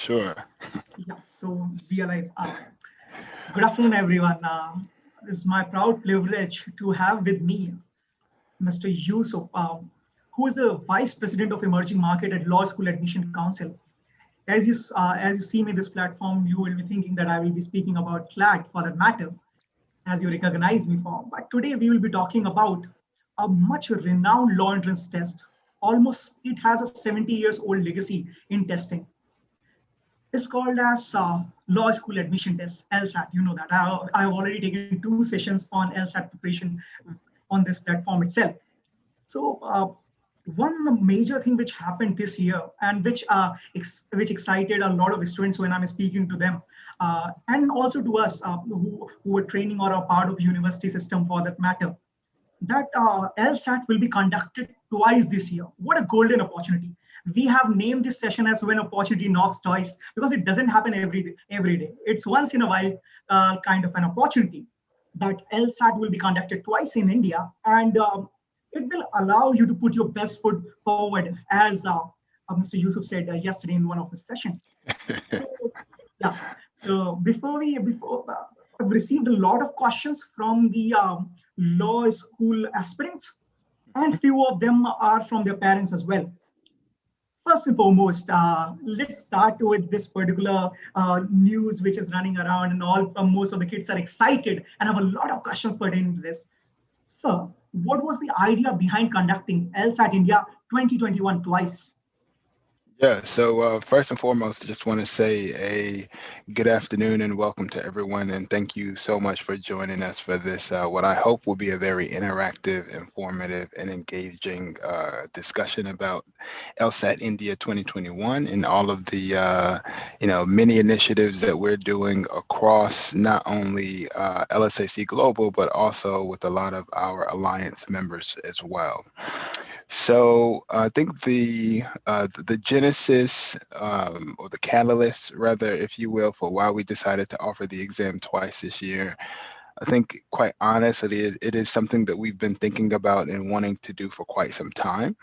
Sure. Yeah, so we are live. Good afternoon, everyone. It's my proud privilege to have with me Mr. Yusuf, who is a Vice President of Emerging Market at Law School Admission Council. As you see me this platform, you will be thinking that I will be speaking about CLAT for that matter, as you recognize me for. But today we will be talking about a much renowned law entrance test. Almost, it has a 70 years old legacy in testing. It's called as Law School Admission Test, LSAT. You know that. I've already taken 2 sessions on LSAT preparation on this platform itself. So one major thing which happened this year and which excited a lot of students when I'm speaking to them, and also to us who were training or are part of university system for that matter, that LSAT will be conducted twice this year. What a golden opportunity. We have named this session as When Opportunity Knocks Twice because it doesn't happen every day. It's once in a while kind of an opportunity that LSAT will be conducted twice in India, and it will allow you to put your best foot forward, as Mr. Yusuf said yesterday in one of the sessions. So, yeah. So I've received a lot of questions from the law school aspirants, and few of them are from their parents as well. First and foremost, let's start with this particular news which is running around, and most of the kids are excited and have a lot of questions pertaining to this. So, what was the idea behind conducting LSAT India 2021 twice? Yeah, so first and foremost, just want to say a good afternoon and welcome to everyone. And thank you so much for joining us for this, what I hope will be a very interactive, informative, and engaging discussion about LSAT India 2021 and all of the, many initiatives that we're doing across not only LSAC Global, but also with a lot of our alliance members as well. So I think the genesis or the catalyst, rather, if you will, for why we decided to offer the exam twice this year, I think quite honestly, it is something that we've been thinking about and wanting to do for quite some time.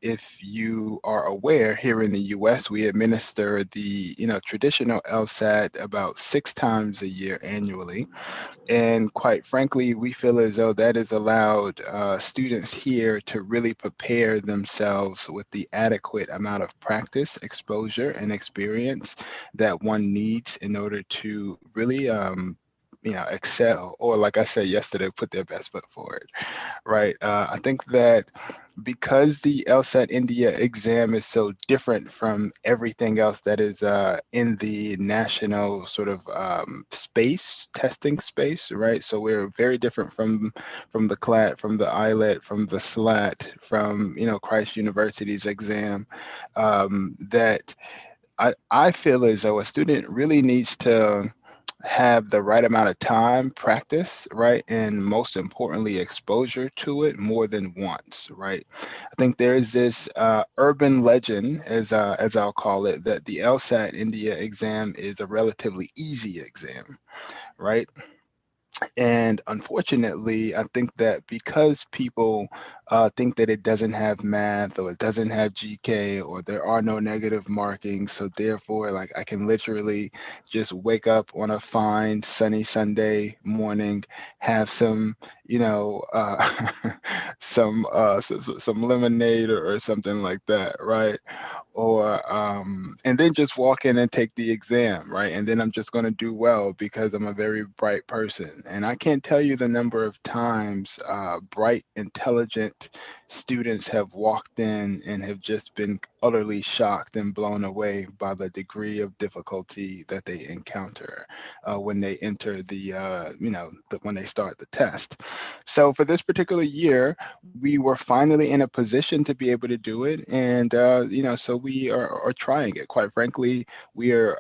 If you are aware, here in the U.S., we administer the traditional LSAT about 6 times a year annually. And quite frankly, we feel as though that has allowed students here to really prepare themselves with the adequate amount of practice, exposure, and experience that one needs in order to really excel, or like I said yesterday, put their best foot forward, right? I think that because the LSAT India exam is so different from everything else that is in the national sort of testing space, right? So we're very different from the CLAT, from the ILET, from the SLAT, from Christ University's exam, that I feel as though a student really needs to have the right amount of time, practice, right? And most importantly, exposure to it more than once, right? I think there's this urban legend, as I'll call it, that the LSAT India exam is a relatively easy exam, right? And unfortunately, I think that because people think that it doesn't have math or it doesn't have GK or there are no negative markings, so therefore, like I can literally just wake up on a fine sunny Sunday morning, have some, some lemonade or something like that, right? Or and then just walk in and take the exam, right? And then I'm just going to do well because I'm a very bright person. And I can't tell you the number of times bright, intelligent students have walked in and have just been utterly shocked and blown away by the degree of difficulty that they encounter when they enter when they start the test. So for this particular year, we were finally in a position to be able to do it. And, so we are trying it. Quite frankly, we are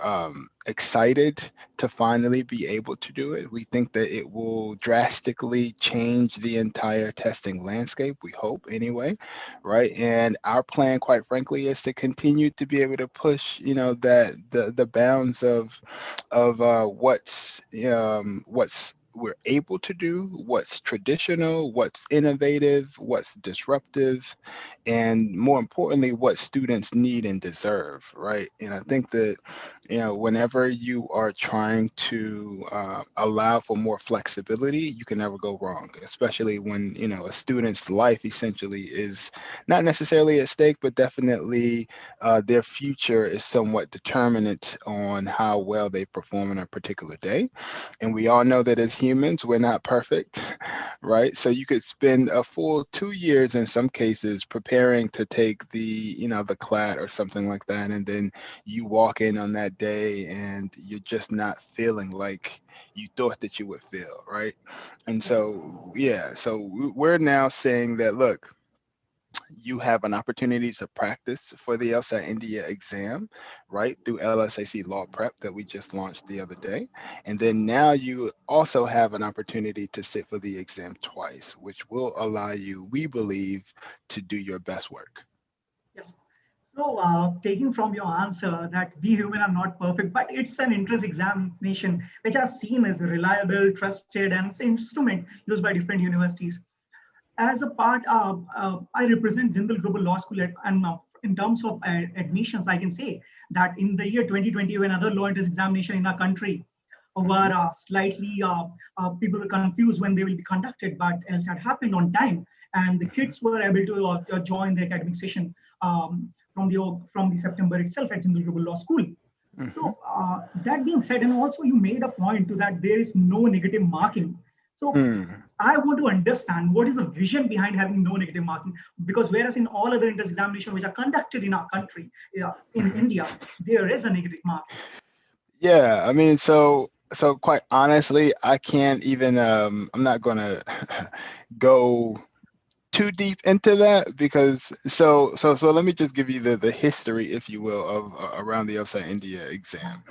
excited to finally be able to do it. We think that it will drastically change the entire testing landscape, we hope anyway, right? And our plan, quite frankly, is to continue to be able to push, that the bounds of what's we're able to do, what's traditional, what's innovative, what's disruptive, and more importantly, what students need and deserve, right? And I think that, whenever you are trying to allow for more flexibility, you can never go wrong, especially when, a student's life essentially is not necessarily at stake, but definitely their future is somewhat determinant on how well they perform in a particular day. And we all know that as humans, we're not perfect, right? So you could spend a full 2 years in some cases preparing to take the CLAT or something like that. And then you walk in on that day and you're just not feeling like you thought that you would feel, right? And so, yeah, so we're now saying that, look, you have an opportunity to practice for the LSAT India exam, right, through LSAC Law Prep that we just launched the other day. And then now you also have an opportunity to sit for the exam twice, which will allow you, we believe, to do your best work. Yes. So, taking from your answer that we human are not perfect, but it's an entrance examination which I've seen as reliable, trusted, and it's an instrument used by different universities. As a part, I represent Jindal Global Law School, and in terms of admissions, I can say that in the year 2020, when other law entrance examination in our country were slightly, people were confused when they will be conducted, but LSAT happened on time, and the kids were able to join the academic session from the September itself at Jindal Global Law School. So that being said, and also you made a point to that there is no negative marking. So I want to understand what is the vision behind having no negative marking, because whereas in all other entrance examinations which are conducted in our country, in India, there is a negative marking. Yeah, I mean, so quite honestly, I can't even I'm not gonna go too deep into that because so let me just give you the history, if you will, of around the LSAT India exam.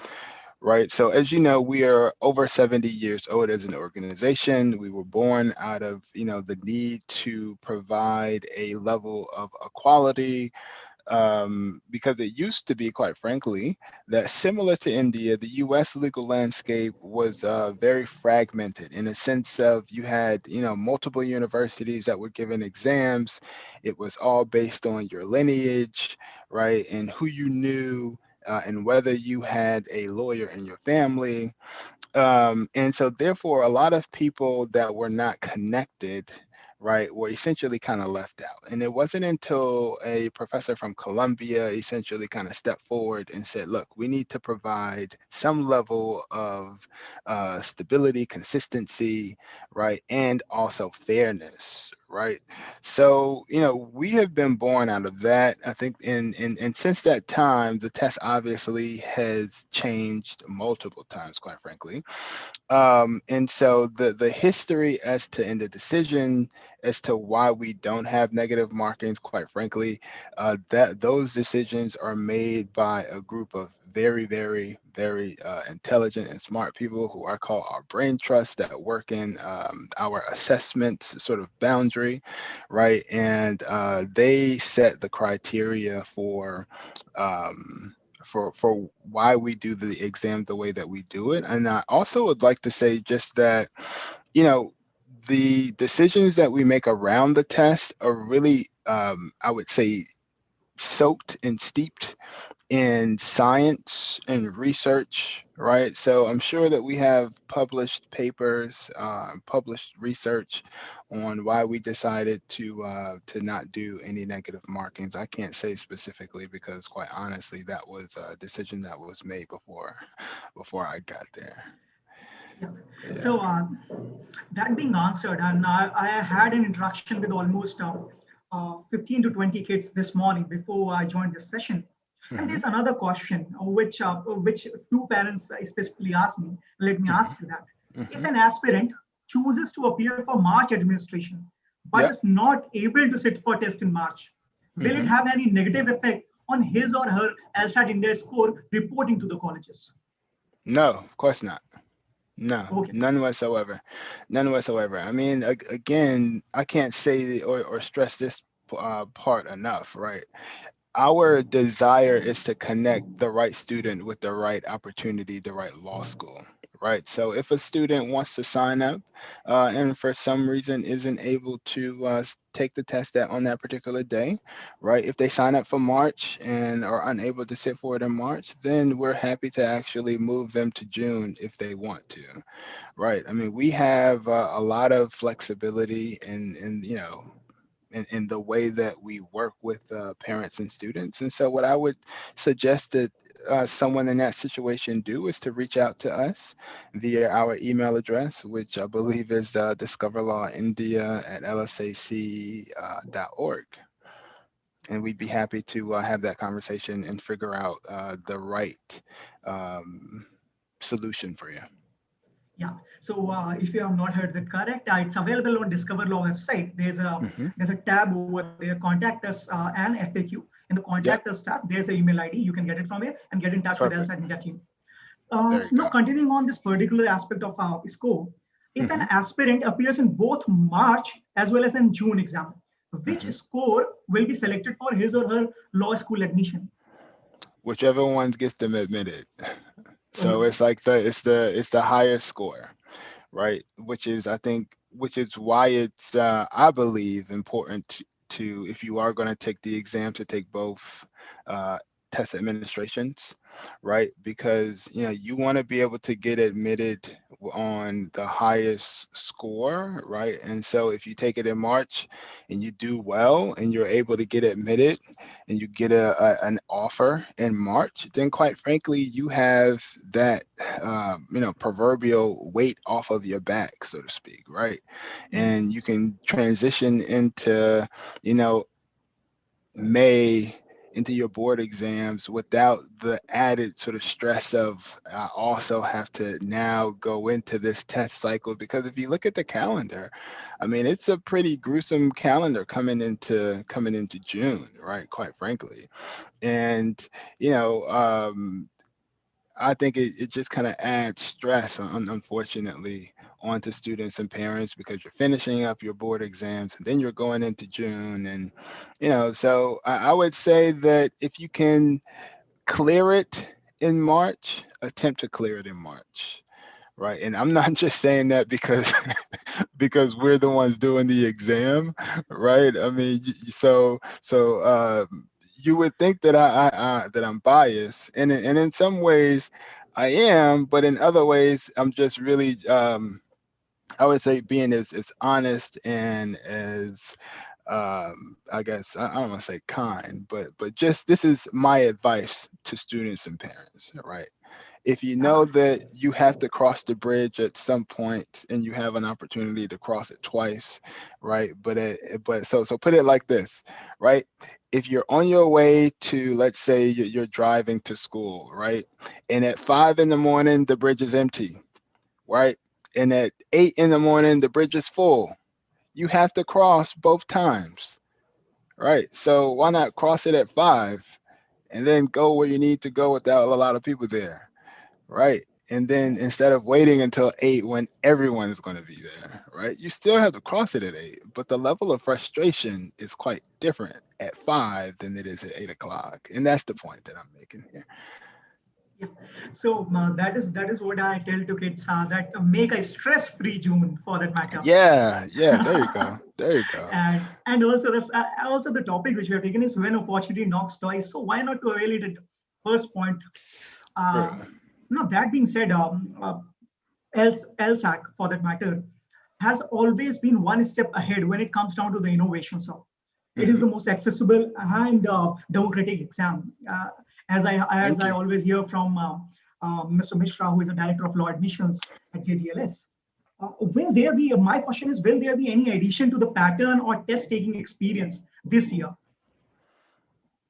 Right. So as you know, we are over 70 years old as an organization. We were born out of, the need to provide a level of equality, because it used to be, quite frankly, that similar to India, the US legal landscape was very fragmented in a sense of you had, multiple universities that were given exams. It was all based on your lineage, right, and who you knew. And whether you had a lawyer in your family. And so therefore, a lot of people that were not connected, right, were essentially kind of left out. And it wasn't until a professor from Columbia essentially kind of stepped forward and said, look, we need to provide some level of stability, consistency, right, and also fairness, right? So, we have been born out of that. I think and since that time, the test obviously has changed multiple times, quite frankly. And so the history as to in the decision as to why we don't have negative markings, quite frankly, that those decisions are made by a group of very, very, very intelligent and smart people who I call our brain trusts that work in our assessment sort of boundary, right? And they set the criteria for why we do the exam the way that we do it. And I also would like to say just that, the decisions that we make around the test are really, I would say, soaked and steeped in science and research, right? So I'm sure that we have published papers, published research on why we decided to not do any negative markings. I can't say specifically because, quite honestly, that was a decision that was made before I got there. Yeah. Yeah. So that being answered, and I had an interaction with almost 15 to 20 kids this morning before I joined this session. And there's another question which two parents specifically asked me. Let me ask you that. If an aspirant chooses to appear for March administration, but Yep. is not able to sit for test in March, will it have any negative effect on his or her LSAT India score reporting to the colleges? No, of course not. No, Okay. none whatsoever. None whatsoever. I mean, again, I can't say or stress this part enough, right? Our desire is to connect the right student with the right opportunity, the right law school, right? So if a student wants to sign up and for some reason isn't able to take the test on that particular day, right? If they sign up for March and are unable to sit for it in March, then we're happy to actually move them to June if they want to, right? I mean, we have a lot of flexibility in you know, in the way that we work with parents and students. And so what I would suggest that someone in that situation do is to reach out to us via our email address, which I believe is discoverlawindia@lsac.org. And we'd be happy to have that conversation and figure out the right solution for you. Yeah. So if you have not heard that correct, it's available on Discover Law website. Hmm. There's a tab over there, contact us and FAQ. In the contact Yep, us tab, there's an email ID. You can get it from here and get in touch with perfect. LSAT India team. There you So now go. continuing on this particular aspect of score, if an Hmm. aspirant appears in both March as well as in June exam, which Hmm. score will be selected for his or her law school admission? Whichever one gets them admitted. So Okay. it's like it's the highest score, right? Which is I think which is why it's I believe important to if you are going to take the exam to take both uh, test administrations, right? Because you know you want to be able to get admitted on the highest score, right? And so if you take it in March and you do well and you're able to get admitted and you get an offer in March, then quite frankly, you have that proverbial weight off of your back, so to speak, right? And you can transition into you know May into your board exams without the added sort of stress of I also have to now go into this test cycle because if you look at the calendar, I mean it's a pretty gruesome calendar coming into June, right? Quite frankly, and you know I think it just kind of adds stress, unfortunately, onto students and parents because you're finishing up your board exams and then you're going into June. And, so I would say that if you can clear it in March, attempt to clear it in March. Right. And I'm not just saying that because because we're the ones doing the exam, right? I mean, you would think that that I'm biased, and in some ways, I am, but in other ways, I'm just really, I would say, being as honest and as I guess I don't want to say kind, but just this is my advice to students and parents, right? If you know that you have to cross the bridge at some point and you have an opportunity to cross it twice, right? But put it like this, right? If you're on your way to, let's say you're driving to school, right? And at 5 in the morning the bridge is empty, right? And at 8 in the morning the bridge is full. You have to cross both times, right? So why not cross it at 5 and then go where you need to go without a lot of people there? Right. And then instead of waiting until 8 when everyone is going to be there, right? You still have to cross it at 8, but the level of frustration is quite different at 5 than it is at 8 o'clock. And that's the point that I'm making here. Yeah. So that is what I tell to kids that make a stress-free June for that matter. Yeah, yeah, there you go. There you go. And also this also the topic which we have taken is when opportunity knocks twice. So why not to avail it at first point? True. Now that being said, LSAC for that matter has always been one step ahead when it comes down to the innovation. So it is Hmm. the most accessible and democratic exam. As I Thank you. always hear from Mr. Mishra, who is the director of law admissions at JGLS. Will there be? My question is: will there be any addition to the pattern or test taking experience this year?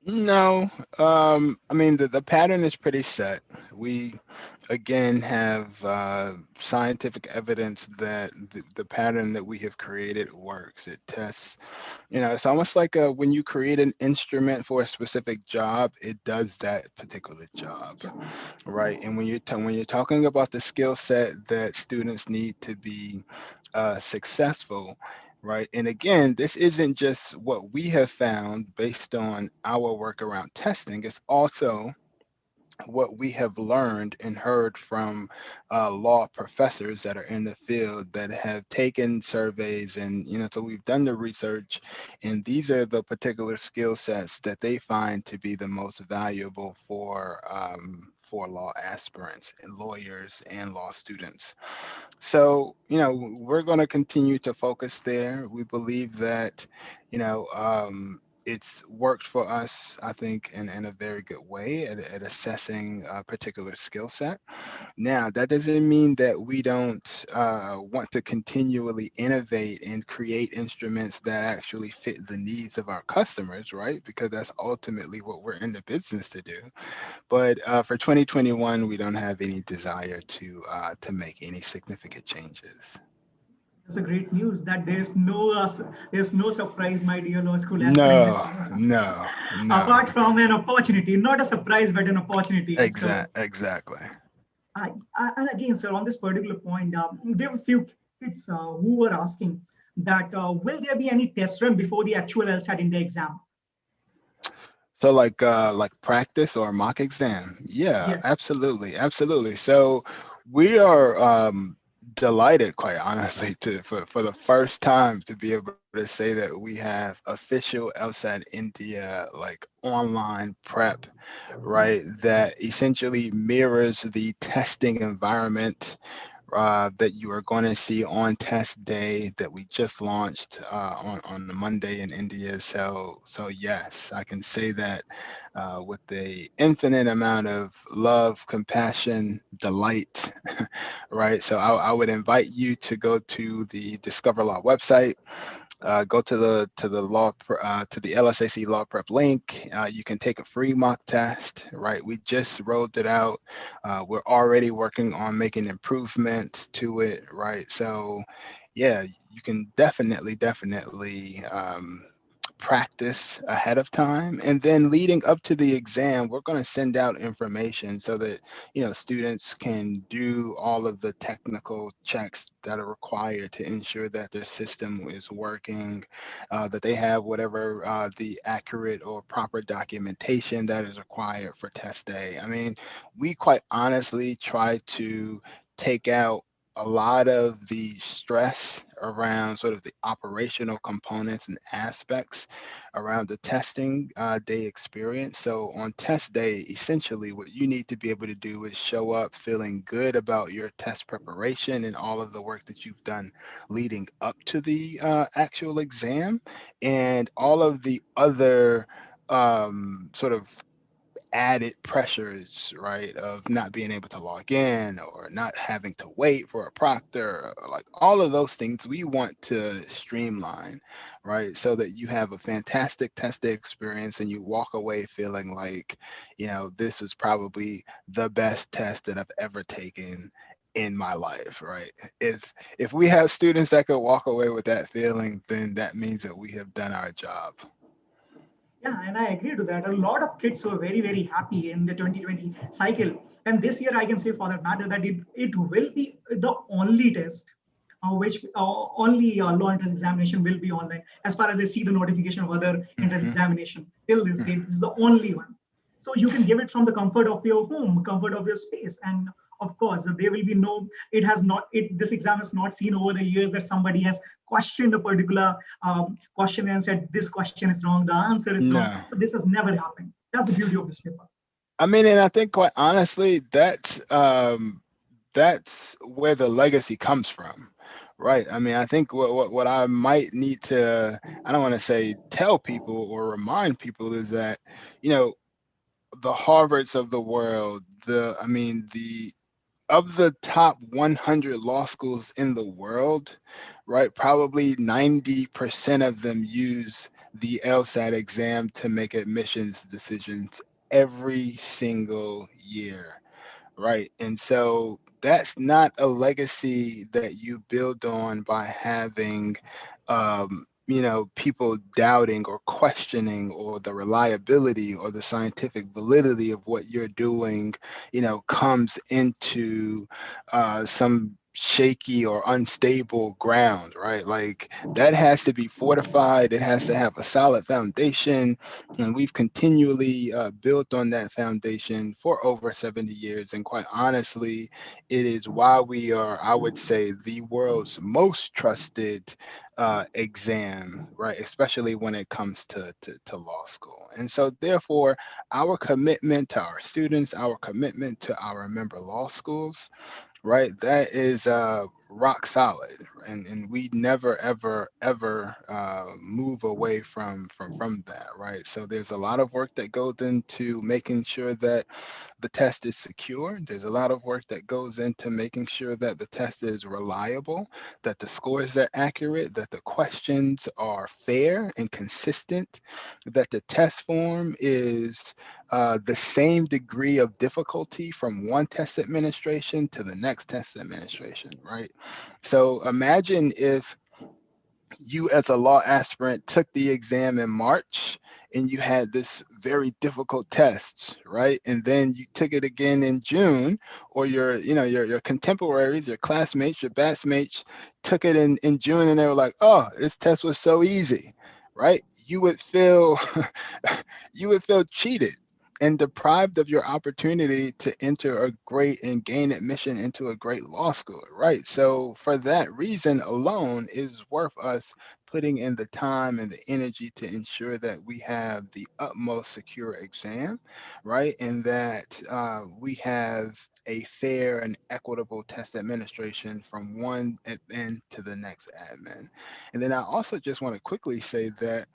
No, I mean the pattern is pretty set. We again have scientific evidence that the pattern that we have created works. It tests, it's almost like when you create an instrument for a specific job, it does that particular job, right? And when you're talking about the skill set that students need to be successful, right? And again, this isn't just what we have found based on our work around testing. It's also what we have learned and heard from law professors that are in the field that have taken surveys, and so we've done the research, and these are the particular skill sets that they find to be the most valuable for law aspirants and lawyers and law students. So, we're going to continue to focus there. We believe that, it's worked for us, I think, in a very good way at assessing a particular skill set. Now, that doesn't mean that we don't want to continually innovate and create instruments that actually fit the needs of our customers, right? Because that's ultimately what we're in the business to do. But for 2021, we don't have any desire to make any significant changes. That's a great news that there's no surprise, my dear law school aspirant. No, no, no. Apart from an opportunity, not a surprise, but an opportunity. So, Exactly. and again, sir, on this particular point, there were a few kids who were asking that will there be any test run before the actual LSAT India exam? So like practice or mock exam. Yeah, Yes. absolutely. So we are delighted, quite honestly, for the first time to be able to say that we have official LSAT India like online prep, right? That essentially mirrors the testing environment that you are going to see on test day that we just launched on the Monday in India. So yes, I can say that with the infinite amount of love, compassion, delight, right? So I would invite you to go to the Discover Law website. Go to the LSAC Law Prep link. You can take a free mock test, right? We just rolled it out. We're already working on making improvements to it, right? So, yeah, you can definitely practice ahead of time, and then leading up to the exam, we're going to send out information so that students can do all of the technical checks that are required to ensure that their system is working, that they have whatever the accurate or proper documentation that is required for test day. I mean, we quite honestly try to take out a lot of the stress around sort of the operational components and aspects around the testing day experience. So on test day, essentially what you need to be able to do is show up feeling good about your test preparation and all of the work that you've done leading up to the actual exam, and all of the other sort of added pressures, right, of not being able to log in or not having to wait for a proctor, like all of those things we want to streamline, right, so that you have a fantastic test day experience and you walk away feeling like, this was probably the best test that I've ever taken in my life, right? If we have students that could walk away with that feeling, then that means that we have done our job. Yeah, and I agree to that. A lot of kids were very, very happy in the 2020 cycle. And this year, I can say for that matter that it will be the only test which only law entrance examination will be online. As far as I see the notification of other entrance Hmm. examination till this date, this is the only one. So you can give it from the comfort of your home, comfort of your space, and of course there will be no. It has not. This exam has not seen over the years that somebody has questioned a particular question and said this question is wrong, the answer is wrong. No. So this has never happened. That's the beauty of this paper. I mean, and I think quite honestly, that's where the legacy comes from, right? I mean, I think what I might need to, I don't want to say tell people or remind people, is that, the Harvards of the world, the of the top 100 law schools in the world, right? Probably 90% of them use the LSAT exam to make admissions decisions every single year, right? And so that's not a legacy that you build on by having, people doubting or questioning or the reliability or the scientific validity of what you're doing, comes into some shaky or unstable ground, right? Like that has to be fortified. It has to have a solid foundation. And we've continually built on that foundation for over 70 years. And quite honestly, it is why we are, I would say, the world's most trusted exam, right? Especially when it comes to law school. And so therefore, our commitment to our students, our commitment to our member law schools, right, that is rock solid, and we never ever move away from that, right? So there's a lot of work that goes into making sure that the test is secure. There's a lot of work that goes into making sure that the test is reliable, that the scores are accurate, that the questions are fair and consistent, that the test form is the same degree of difficulty from one test administration to the next test administration, right? So imagine if you as a law aspirant took the exam in March and you had this very difficult test, right? And then you took it again in June, or your contemporaries, your classmates, your batchmates took it in June and they were like, oh, this test was so easy, right? You would feel you would feel cheated and deprived of your opportunity to enter a great and gain admission into a great law school, right? So for that reason alone, it is worth us putting in the time and the energy to ensure that we have the utmost secure exam, right? And that we have a fair and equitable test administration from one admin to the next admin. And then I also just want to quickly say that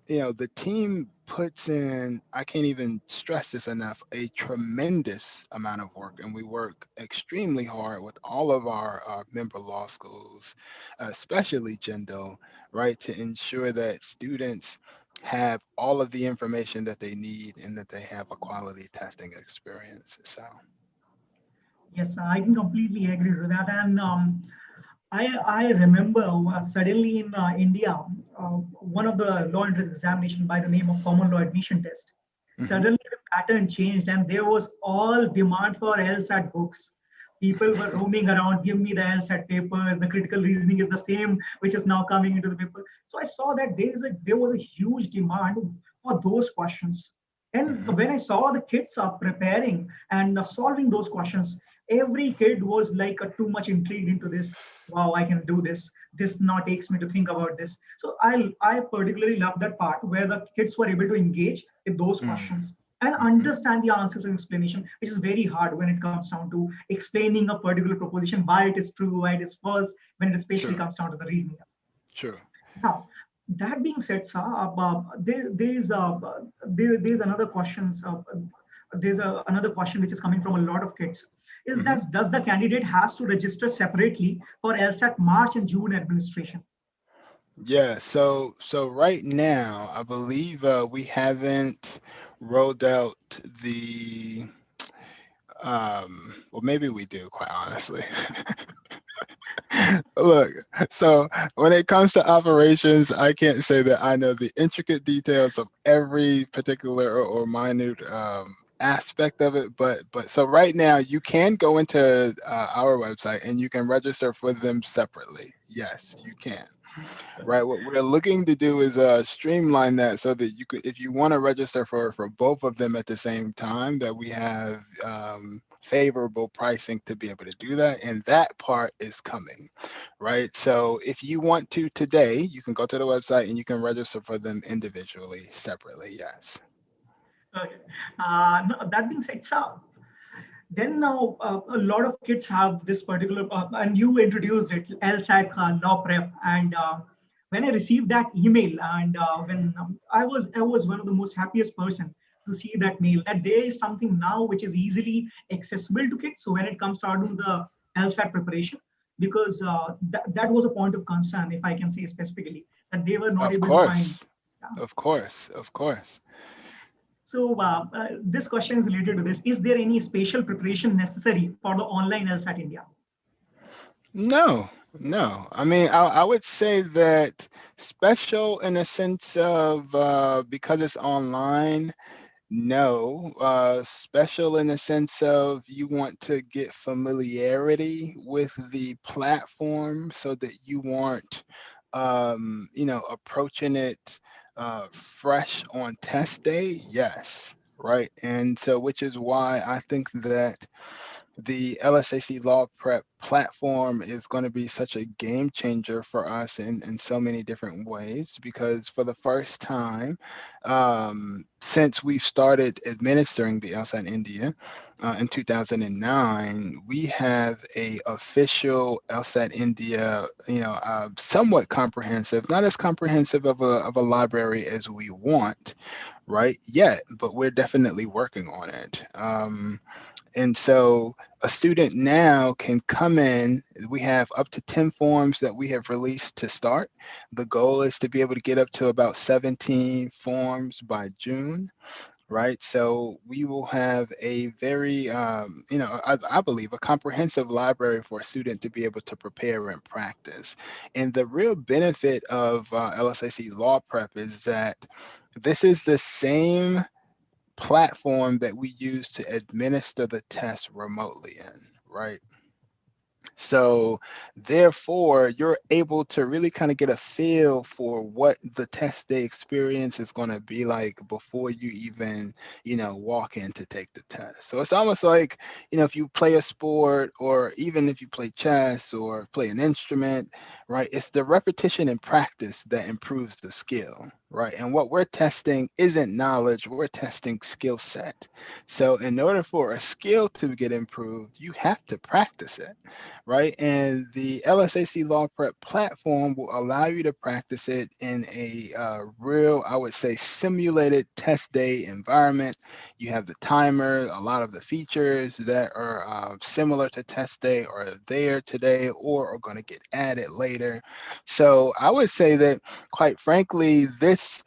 the team puts in, I can't even stress this enough, a tremendous amount of work. And we work extremely hard with all of our member law schools, especially Jindal, right, to ensure that students have all of the information that they need and that they have a quality testing experience. So, Yes, I can completely agree with that. And I remember suddenly in India, one of the law entrance examination by the name of Common Law Admission Test. mhm. Suddenly the pattern changed and there was all demand for LSAT books. People were roaming around, give me the LSAT papers, the critical reasoning is the same, which is now coming into the paper. So I saw that there was a huge demand for those questions. And Mhm. when I saw the kids are preparing and solving those questions, every kid was like too much intrigued into this. Wow, I can do this. This now takes me to think about this. So I particularly love that part where the kids were able to engage with those Mm, questions and mhm. understand the answers and explanation, which is very hard when it comes down to explaining a particular proposition, why it is true, why it is false, when it especially Sure, comes down to the reasoning. sure. Now, that being said, sir, there's another questions. Another question which is coming from a lot of kids. Is Mhm. that does the candidate has to register separately for LSAT March and June administration? Yeah, so right now, I believe we haven't rolled out the well, maybe we do, quite honestly. Look, so when it comes to operations, I can't say that I know the intricate details of every particular or minute aspect of it, but so right now you can go into our website and you can register for them separately. Yes, you can. Right. What we're looking to do is streamline that so that you could, if you want to register for both of them at the same time, that we have favorable pricing to be able to do that. And that part is coming. Right. So if you want to today, you can go to the website and you can register for them individually, separately. Yes. Okay. No, that being said, sir, then now a lot of kids have this particular, and you introduced it, LSAT law prep. And when I received that email, and when I was one of the most happiest person to see that mail, that there is something now which is easily accessible to kids. So when it comes down to the LSAT preparation, because that was a point of concern, if I can say specifically, that they were not Of able to find. course. Yeah. Of course. Of course. So this question is related to this. Is there any special preparation necessary for the online LSAT India? No, no. I mean, I would say that special in a sense of because it's online. No, special in the sense of you want to get familiarity with the platform so that you aren't, approaching it fresh on test day. Yes, right. And so, which is why I think that the LSAC Law Prep platform is going to be such a game changer for us in so many different ways, because for the first time since we've started administering the LSAT India in 2009, we have a official LSAT India, somewhat comprehensive, not as comprehensive of a library as we want, right, yet, but we're definitely working on it. And so a student now can come in. We have up to 10 forms that we have released to start. The goal is to be able to get up to about 17 forms by June, right? So we will have a very, I believe, a comprehensive library for a student to be able to prepare and practice. And the real benefit of LSAC Law Prep is that this is the same platform that we use to administer the test remotely in, right? So therefore, you're able to really kind of get a feel for what the test day experience is going to be like before you even, walk in to take the test. So it's almost like, if you play a sport, or even if you play chess or play an instrument, right? It's the repetition and practice that improves the skill, right? And what we're testing isn't knowledge, we're testing skill set. So in order for a skill to get improved, you have to practice it, right? And the LSAC Law Prep platform will allow you to practice it in a real, I would say, simulated test day environment. You have the timer, a lot of the features that are similar to test day are there today or are going to get added later. So I would say that, quite frankly, this,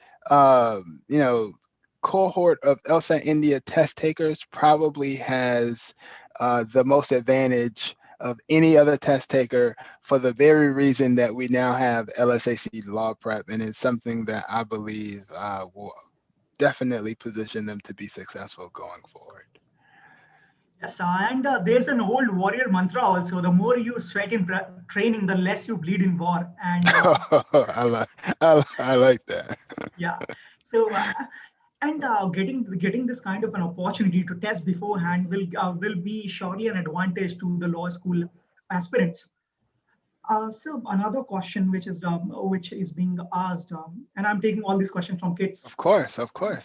cohort of LSAT India test takers probably has the most advantage of any other test taker, for the very reason that we now have LSAC Law Prep, and it's something that I believe will definitely position them to be successful going forward. Yes, and there's an old warrior mantra also: the more you sweat in training, the less you bleed in war. And I like that. yeah, so and getting this kind of an opportunity to test beforehand will be surely an advantage to the law school aspirants. So another question which is being asked, and I'm taking all these questions from kids. Of course,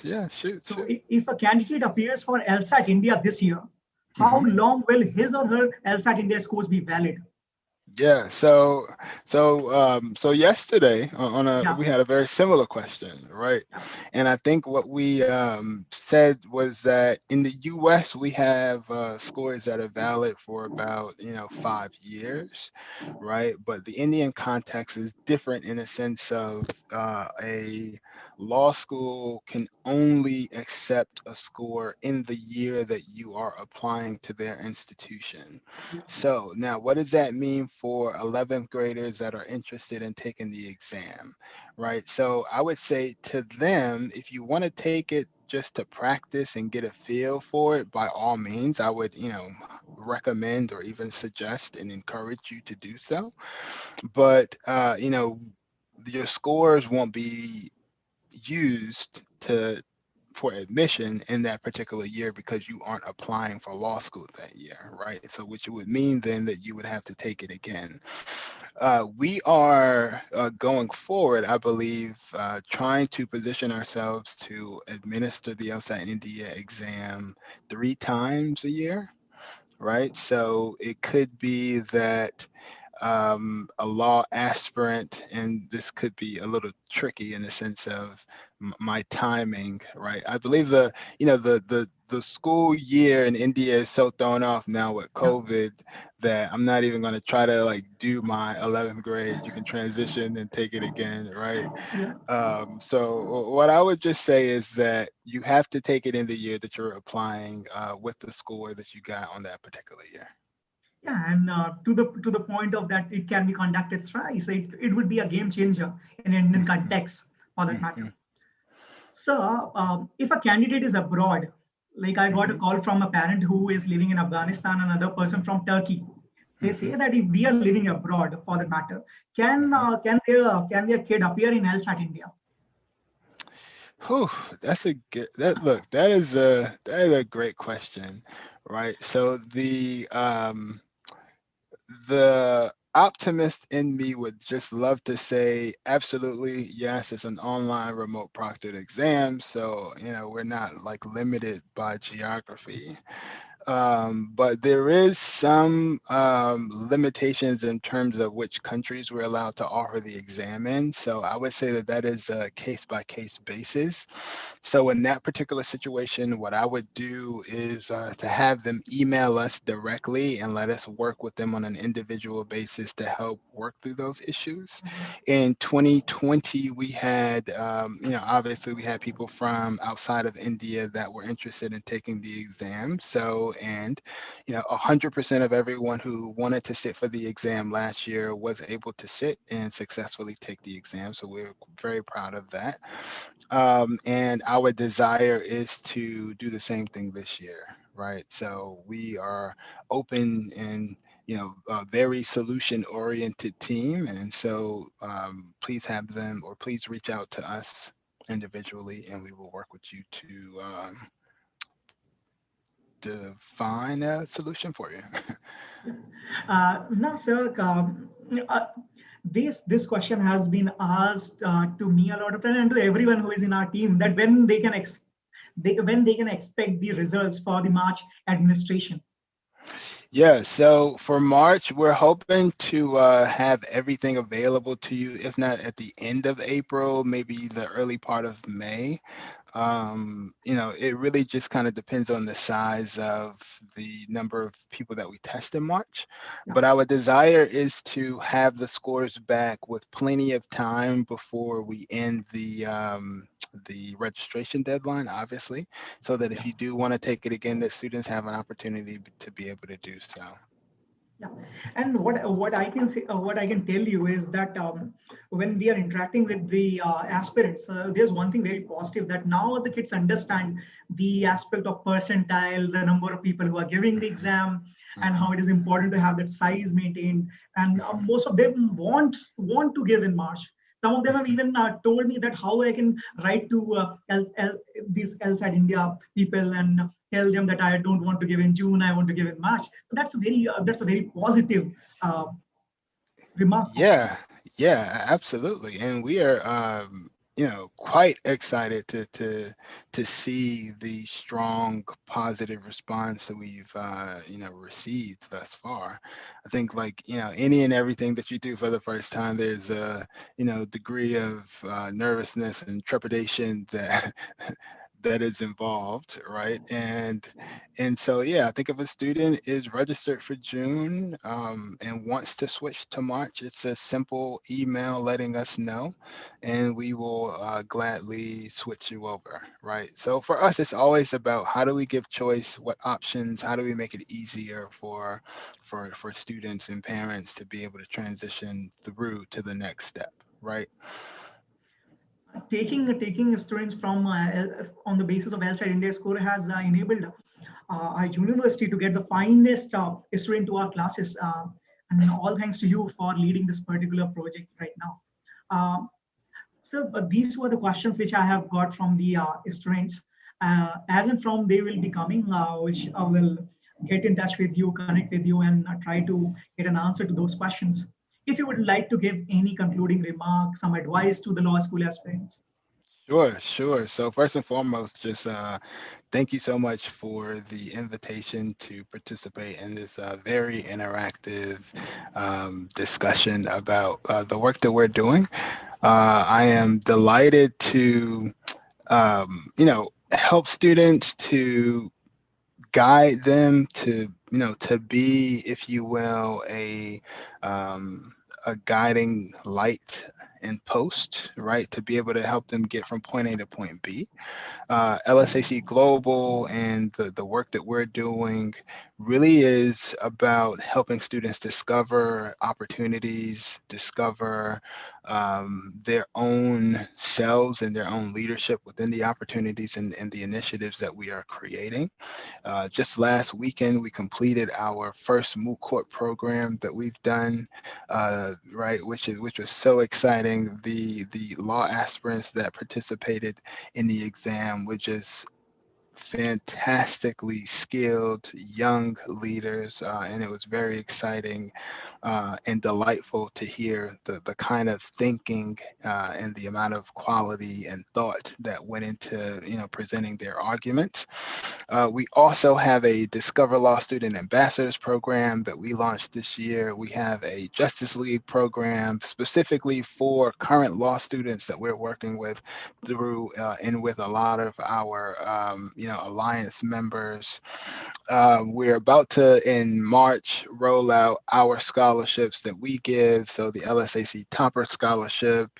yeah, shoot, So shoot. if a candidate appears for LSAT India this year, how Mhm. long will his or her LSAT India scores be valid? Yeah, so yesterday Yeah, we had a very similar question, right? yeah, And I think what we said was that in the US we have scores that are valid for about 5 years, right? But the Indian context is different in a sense of a law school can only accept a score in the year that you are applying to their institution. So now, what does that mean for 11th graders that are interested in taking the exam, right? So I would say to them, if you want to take it just to practice and get a feel for it, by all means, I would, recommend or even suggest and encourage you to do so. But, your scores won't be used to for admission in that particular year because you aren't applying for law school that year, right? So which would mean then that you would have to take it again. We are going forward, I believe, trying to position ourselves to administer the LSAT India exam 3 times a year, right? So it could be that a law aspirant, and this could be a little tricky in the sense of my timing, right? I believe the school year in India is so thrown off now with yeah, COVID that I'm not even going to try to like do my 11th grade. You can transition and take it again, right? yeah. So what I would just say is that you have to take it in the year that you're applying with the score that you got on that particular year. Yeah, and to the point of that, it can be conducted thrice. It would be a game changer in Indian Mhm, context, for that matter. mhm. So, if a candidate is abroad, like I got a Hmm. call from a parent who is living in Afghanistan, another person from Turkey. They say Hmm. that if we are living abroad, for that matter, Hmm. can their kid appear in LSAT India? Whew, that's a good, look, that is a great question, right? So the optimist in me would just love to say absolutely yes, it's an online remote proctored exam, so we're not like limited by geography. But there is some limitations in terms of which countries we're allowed to offer the exam in. So I would say that that is a case by case basis. So in that particular situation, what I would do is to have them email us directly and let us work with them on an individual basis to help work through those issues. In 2020, we had, obviously we had people from outside of India that were interested in taking the exam. So, and 100% of everyone who wanted to sit for the exam last year was able to sit and successfully take the exam. So we're very proud of that. And our desire is to do the same thing this year, right? So we are open and a very solution oriented team. And so please have them or please reach out to us individually and we will work with you to find a solution for you. Now, sir, uh, this question has been asked to me a lot of time and to everyone who is in our team that when they can expect the results for the March administration. Yeah, so for March, we're hoping to have everything available to you, if not at the end of April, maybe the early part of May. It really just kind of depends on the size of the number of people that we test in March. Yeah. But our desire is to have the scores back with plenty of time before we end the registration deadline, obviously, so that if you do want to take it again, the students have an opportunity to be able to do so. Yeah, and what I can say, what I can tell you is that when we are interacting with the aspirants, there's one thing very positive that now the kids understand the aspect of percentile, the number of people who are giving the exam, and Hmm. how it is important to have that size maintained. And Hmm. most of them want to give in March. Some of them have even told me that how I can write to these LSAT India people and tell them that I don't want to give in June, I want to give in March. That's a very positive uh, remark for me. Yeah, yeah, absolutely. And we are, quite excited to see the strong positive response that we've, received thus far. I think like, any and everything that you do for the first time, there's a, degree of nervousness and trepidation that that is involved, right? And so, yeah, I think if a student is registered for June and wants to switch to March, it's a simple email letting us know, and we will gladly switch you over, right? So for us, it's always about how do we give choice, what options, how do we make it easier for students and parents to be able to transition through to the next step, right? Taking students from on the basis of LSAT India score has enabled our university to get the finest student to our classes. And all thanks to you for leading this particular project right now. So these were the questions which I have got from the students. As and from they will be coming, which I will get in touch with you, connect with you, and try to get an answer to those questions. If you would like to give any concluding remarks, some advice to the law school aspirants. Sure, sure. So first and foremost, just thank you so much for the invitation to participate in this very interactive discussion about the work that we're doing. I am delighted to, help students, to guide them to, to be, if you will, a guiding light and post, right, to be able to help them get from point A to point B. LSAC Global and the work that we're doing really is about helping students discover opportunities, discover their own selves and their own leadership within the opportunities and the initiatives that we are creating. Just last weekend, we completed our first MOOC court program that we've done, right, which was so exciting. The law aspirants that participated in the exam were just fantastically skilled young leaders, and it was very exciting and delightful to hear the kind of thinking and the amount of quality and thought that went into presenting their arguments. We also have a Discover Law Student Ambassadors program that we launched this year. We have a Justice League program specifically for current law students that we're working with through and with a lot of our alliance members. We're about to, in March, roll out our scholarships that we give. So the LSAC Topper Scholarship,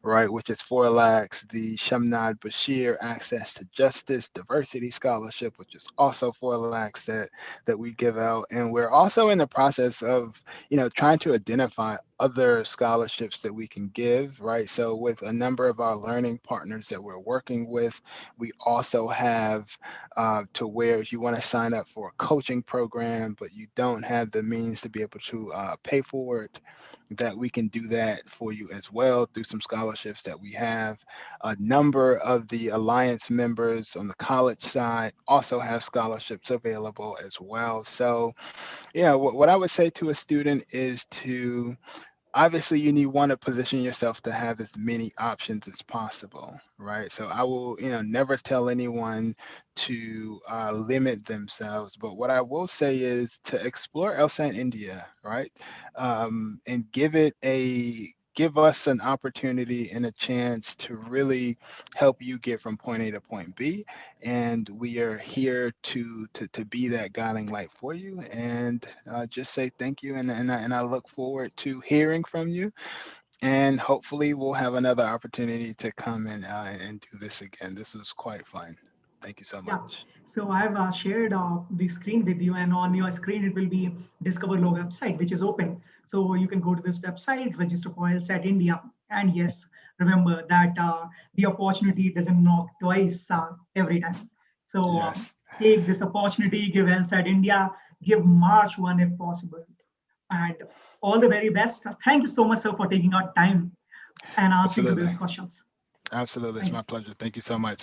right, which is 4 lakhs, the 𝗪𝗵𝗲 Access to Justice Diversity Scholarship, which is also 4 lakhs that we give out. And we're also in the process of, trying to identify other scholarships that we can give, right? So with a number of our learning partners that we're working with, we also have to where if you want to sign up for a coaching program, but you don't have the means to be able to pay for it, that we can do that for you as well through some scholarships that we have. A number of the alliance members on the college side also have scholarships available as well. So, what I would say to a student is to obviously you want to position yourself to have as many options as possible, right? So I will, never tell anyone to limit themselves, but what I will say is to explore LSAT India, right? And give us an opportunity and a chance to really help you get from point A to point B. And we are here to be that guiding light for you, and just say thank you, and I look forward to hearing from you, and hopefully we'll have another opportunity to come and do this again. This was quite fun. Thank you so Yeah. much. So I've shared the screen with you, and on your screen it will be Discover Law website, which is open. So you can go to this website, register for LSAT India, and yes, remember that the opportunity doesn't knock twice every time. So Yes, take this opportunity, give LSAT India, give March 1 if possible, and all the very best. Thank you so much, sir, for taking out time and answering to absolutely. these questions. Absolutely. It's Thank my you. pleasure. Thank you so much.